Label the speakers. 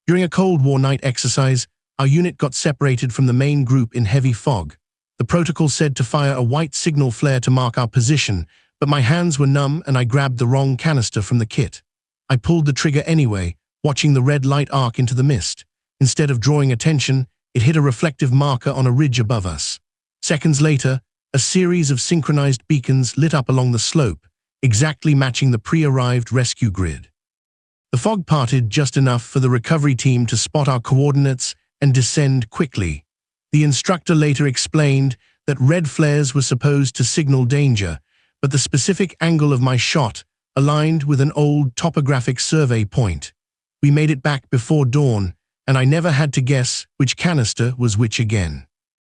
Speaker 1: During a Cold War night exercise, our unit got separated from the main group in heavy fog. The protocol said to fire a white signal flare to mark our position, but my hands were numb and I grabbed the wrong canister from the kit. I pulled the trigger anyway, watching the red light arc into the mist. Instead of drawing attention, it hit a reflective marker on a ridge above us. Seconds later, a series of synchronized beacons lit up along the slope, exactly matching the pre-arrived rescue grid. The fog parted just enough for the recovery team to spot our coordinates and descend quickly. The instructor later explained that red flares were supposed to signal danger, but the specific angle of my shot aligned with an old topographic survey point. We made it back before dawn, and I never had to guess which canister was which again.